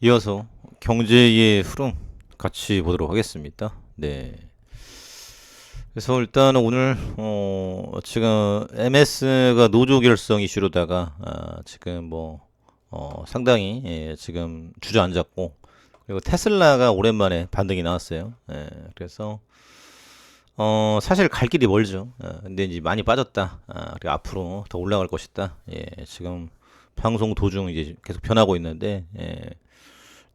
이어서 경제의 흐름 같이 보도록 하겠습니다. 네. 그래서 일단 오늘 지금 MS가 노조 결성 이슈로다가 지금 상당히 지금 주저앉았고, 그리고 테슬라가 오랜만에 반등이 나왔어요. 그래서 사실 갈 길이 멀죠. 근데 이제 많이 빠졌다. 그리고 앞으로 더 올라갈 것이다. 지금 방송 도중 이제 계속 변하고 있는데,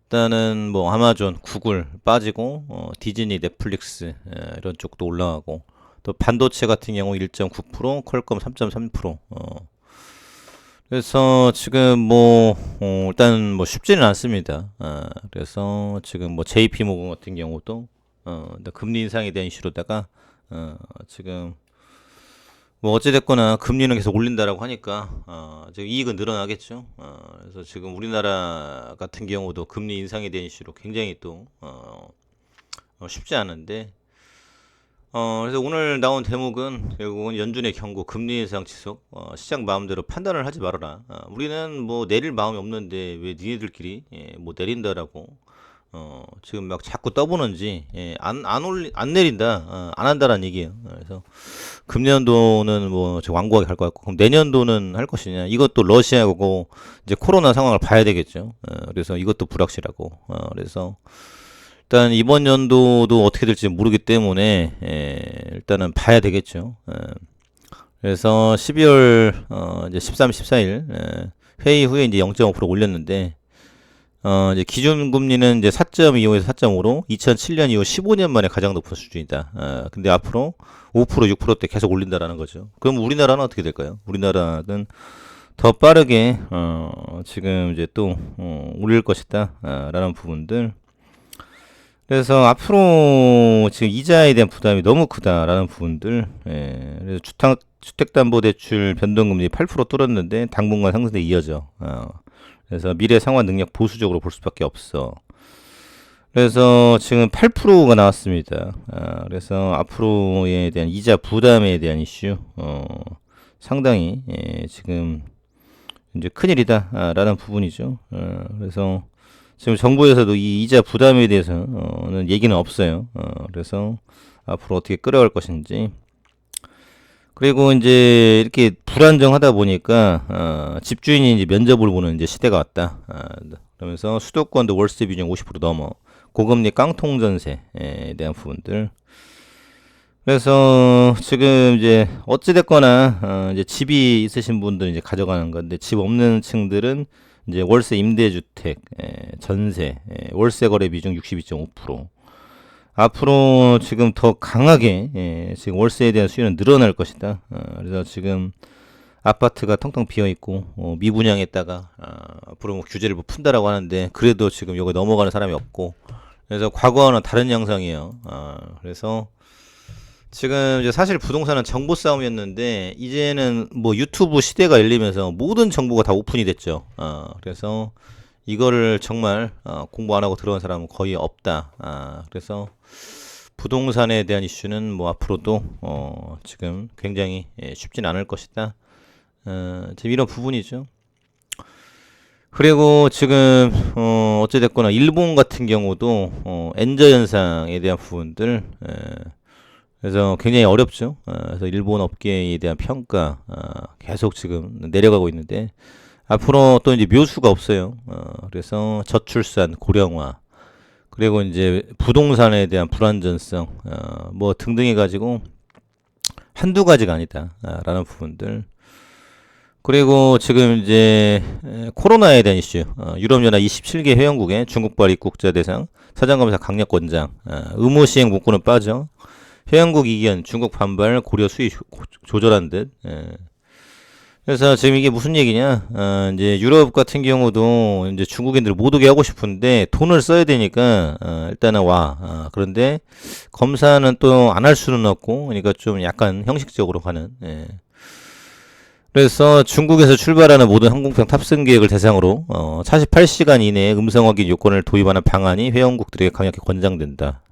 일단은 아마존, 구글 빠지고, 디즈니, 넷플릭스 이런 쪽도 올라가고, 또 반도체 같은 경우 1.9%, 퀄컴 3.3%. 그래서 지금 일단 쉽지는 않습니다. 그래서 지금 JP 모건 같은 경우도 금리 인상에 대한 이슈로다가 지금 어찌됐거나 금리는 계속 올린다라고 하니까 지금 이익은 늘어나겠죠. 그래서 지금 우리나라 같은 경우도 금리 인상에 대한 이슈로 굉장히 또 쉽지 않은데, 그래서 오늘 나온 대목은 결국은 연준의 경고 금리 인상 지속, 시장 마음대로 판단을 하지 말아라. 우리는 내릴 마음이 없는데 왜 니네들끼리 내린다라고 지금 막 자꾸 떠보는지, 안 내린다, 안 한다라는 얘기예요. 그래서 금년도는 완고하게 갈 것 같고, 그럼 내년도는 할 것이냐? 이것도 러시아고 이제 코로나 상황을 봐야 되겠죠. 그래서 이것도 불확실하고, 그래서 일단 이번 연도도 어떻게 될지 모르기 때문에 일단은 봐야 되겠죠. 그래서 12월 이제 13, 14일 회의 후에 이제 0.5% 올렸는데, 이제 기준금리는 이제 4.25에서 4.5로 2007년 이후 15년 만에 가장 높은 수준이다. 근데 앞으로 5%, 6%대 계속 올린다라는 거죠. 그럼 우리나라는 어떻게 될까요? 우리나라는 더 빠르게 지금 이제 또 올릴 것이다라는 부분들. 그래서 앞으로 지금 이자에 대한 부담이 너무 크다라는 부분들. 그래서 주택담보대출 변동금리 8% 뚫었는데 당분간 상승세 이어져. 그래서 미래 상환 능력 보수적으로 볼 수밖에 없어. 그래서 지금 8%가 나왔습니다. 그래서 앞으로에 대한 이자 부담에 대한 이슈, 상당히 지금 이제 큰일이다라는 부분이죠. 그래서 지금 정부에서도 이 이자 부담에 대해서는 얘기는 없어요. 그래서 앞으로 어떻게 끌어갈 것인지. 그리고 이제 이렇게 불안정하다 보니까 집주인이 이제 면접을 보는 이제 시대가 왔다. 그러면서 수도권도 월세 비중 50% 넘어, 고금리 깡통 전세에 대한 부분들. 그래서 지금 이제 어찌 됐거나 이제 집이 있으신 분들은 이제 가져가는 건데, 집 없는 층들은 이제 월세 임대주택, 전세, 월세 거래 비중 62.5%. 앞으로 지금 더 강하게 지금 월세에 대한 수요는 늘어날 것이다. 그래서 지금 아파트가 텅텅 비어 있고 미분양했다가 앞으로 규제를 푼다라고 하는데, 그래도 지금 여기 넘어가는 사람이 없고, 그래서 과거와는 다른 양상이에요. 그래서 지금 이제 사실 부동산은 정보 싸움이었는데, 이제는 유튜브 시대가 열리면서 모든 정보가 다 오픈이 됐죠. 그래서 이거를 정말 공부 안 하고 들어간 사람은 거의 없다. 그래서 부동산에 대한 이슈는 앞으로도 지금 굉장히 쉽진 않을 것이다. 지금 이런 부분이죠. 그리고 지금 어찌됐거나 일본 같은 경우도 엔저 현상에 대한 부분들, 그래서 굉장히 어렵죠. 그래서 일본 업계에 대한 평가 계속 지금 내려가고 있는데, 앞으로 또 이제 묘수가 없어요. 그래서 저출산, 고령화, 그리고 이제 부동산에 대한 불안전성, 등등 해가지고 한두 가지가 아니다라는 부분들. 그리고 지금 이제 코로나에 대한 이슈, 유럽연합 27개 회원국에 중국발 입국자 대상 사전검사 강력 권장, 의무 시행 문구는 빠져, 회원국 이견, 중국 반발, 고려 수위 조절한 듯. 그래서 지금 이게 무슨 얘기냐? 이제 유럽 같은 경우도 이제 중국인들 못 오게 하고 싶은데 돈을 써야 되니까 일단은 와. 그런데 검사는 또 안 할 수는 없고, 그러니까 좀 약간 형식적으로 가는. 그래서 중국에서 출발하는 모든 항공편 탑승 계획을 대상으로 48시간 이내에 음성 확인 요건을 도입하는 방안이 회원국들에게 강력히 권장된다.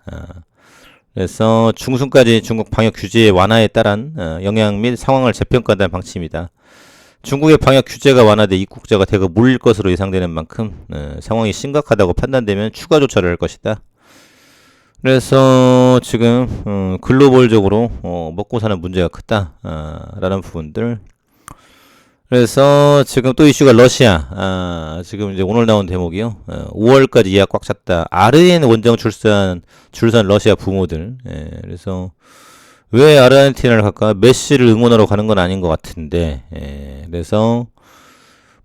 그래서 중순까지 중국 방역 규제 완화에 따른 영향 및 상황을 재평가한다는 방침이다. 중국의 방역 규제가 완화돼 입국자가 대거 몰릴 것으로 예상되는 만큼 상황이 심각하다고 판단되면 추가 조처를 할 것이다. 그래서 지금 글로벌적으로 먹고 사는 문제가 크다라는 부분들. 그래서 지금 또 이슈가 러시아. 지금 이제 오늘 나온 대목이요. 5월까지 예약 꽉 찼다. RN 원정 줄선 러시아 부모들. 그래서 왜 아르헨티나를 갈까? 메시를 응원하러 가는 건 아닌 것 같은데. 그래서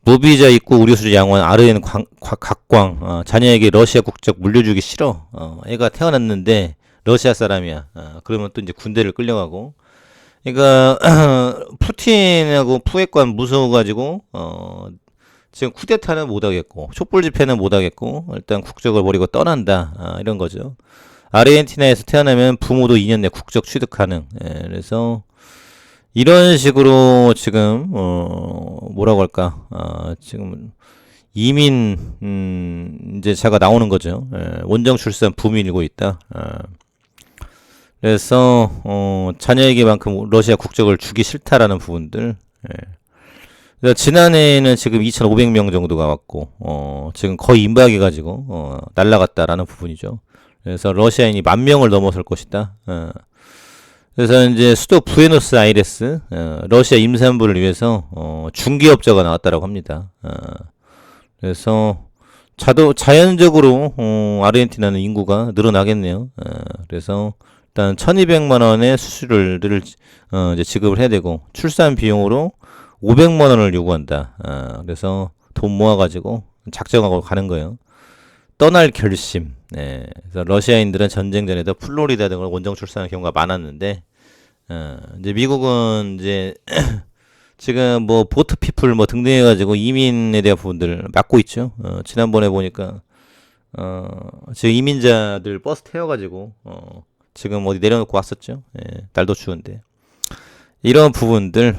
무비자 입국 의료수지 양원 RN 각광. 자녀에게 러시아 국적 물려주기 싫어. 애가 태어났는데 러시아 사람이야. 그러면 또 이제 군대를 끌려가고. 그러니까 푸틴하고 푸에관 무서워가지고 지금 쿠데타는 못하겠고 촛불 집회는 못하겠고 일단 국적을 버리고 떠난다 이런 거죠. 아르헨티나에서 태어나면 부모도 2년 내 국적 취득 가능. 그래서 이런 식으로 지금 뭐라고 할까 지금 이민 이제 자가 나오는 거죠. 원정 출산 붐이고 있다. 그래서 자녀에게만큼 러시아 국적을 주기 싫다라는 부분들. 그래서 지난해에는 지금 2,500명 정도가 왔고 지금 거의 임박해가지고 날라갔다라는 부분이죠. 그래서 러시아인이 10,000명을 넘어설 것이다. 그래서 이제 수도 부에노스아이레스 러시아 임산부를 위해서 중개업자가 나왔다라고 합니다. 그래서 자연적으로 아르헨티나는 인구가 늘어나겠네요. 그래서 일단 1,200만 원의 수수료를 이제 지급을 해야 되고 출산 비용으로 500만 원을 요구한다. 그래서 돈 모아가지고 작정하고 가는 거예요. 떠날 결심. 그래서 러시아인들은 전쟁 전에도 플로리다 등을 원정 출산하는 경우가 많았는데 이제 미국은 이제 지금 뭐 보트 피플 뭐 등등 해가지고 이민에 대한 부분들을 막고 있죠. 지난번에 보니까 지금 이민자들 버스 태워가지고 지금 어디 내려놓고 왔었죠. 날도 추운데 이런 부분들.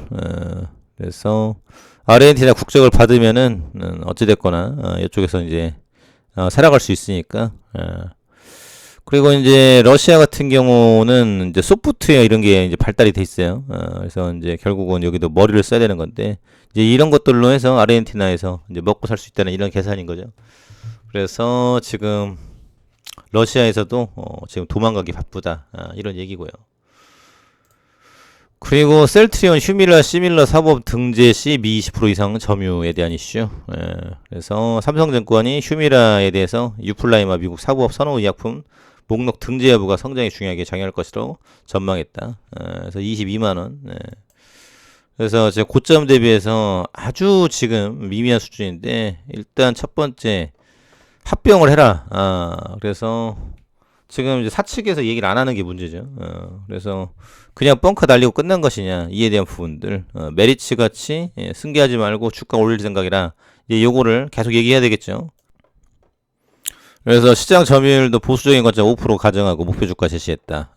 그래서 아르헨티나 국적을 받으면은 어찌됐거나 이쪽에서 이제 살아갈 수 있으니까. 그리고 이제 러시아 같은 경우는 이제 소프트웨어 이런 게 이제 발달이 돼 있어요. 그래서 이제 결국은 여기도 머리를 써야 되는 건데 이제 이런 것들로 해서 아르헨티나에서 이제 먹고 살 수 있다는 이런 계산인 거죠. 그래서 지금 러시아에서도 지금 도망가기 바쁘다 이런 얘기고요. 그리고 셀트리온, 휴밀라, 시밀러 사법 등재 시 미 20% 이상 점유에 대한 이슈. 그래서 삼성증권이 휴밀라에 대해서 유플라이마 미국 사부업 선호의약품 목록 등재 여부가 성장에 중요하게 작용할 것으로 전망했다. 그래서 22만 원. 그래서 제 고점 대비해서 아주 지금 미미한 수준인데 일단 첫 번째 합병을 해라. 그래서 지금 이제 사측에서 얘기를 안 하는 게 문제죠. 그래서 그냥 뻥카 날리고 끝난 것이냐 이에 대한 부분들 메리츠 같이 승계하지 말고 주가 올릴 생각이라 이제 요거를 계속 얘기해야 되겠죠. 그래서 시장 점유율도 보수적인 관점 5% 가정하고 목표 주가 제시했다.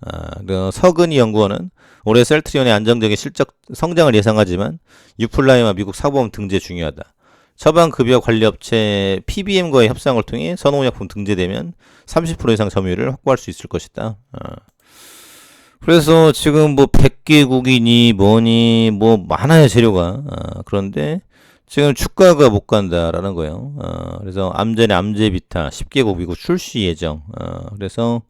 서근희 연구원은 올해 셀트리온의 안정적인 실적 성장을 예상하지만 유플라이와 미국 사보험 등재 중요하다. 처방급여 관리업체 PBM과의 협상을 통해 선호의약품 등재되면 30% 이상 점유율을 확보할 수 있을 것이다. 그래서 지금 뭐 100개국이니 뭐니 뭐 많아요 재료가. 그런데 지금 주가가 못 간다라는 거예요. 그래서 암전의 암제비타 10개국 미국 출시 예정. 그래서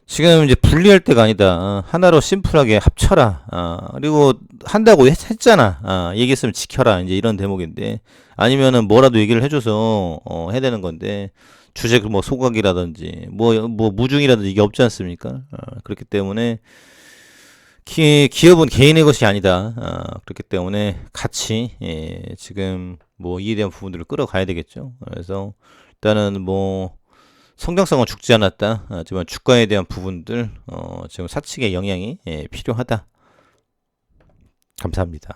지금 이제 분리할 때가 아니다. 하나로 심플하게 합쳐라. 그리고 한다고 했잖아. 얘기했으면 지켜라. 이제 이런 대목인데 아니면은 뭐라도 얘기를 해줘서 해야 되는 건데 주식 뭐 소각이라든지 뭐 무중이라든지 이게 없지 않습니까? 그렇기 때문에 기업은 개인의 것이 아니다. 그렇기 때문에 같이 지금 뭐 이에 대한 부분들을 끌어가야 되겠죠. 그래서 일단은 뭐 성장성은 죽지 않았다. 하지만 주가에 대한 부분들 지금 사측의 영향이 필요하다. 감사합니다.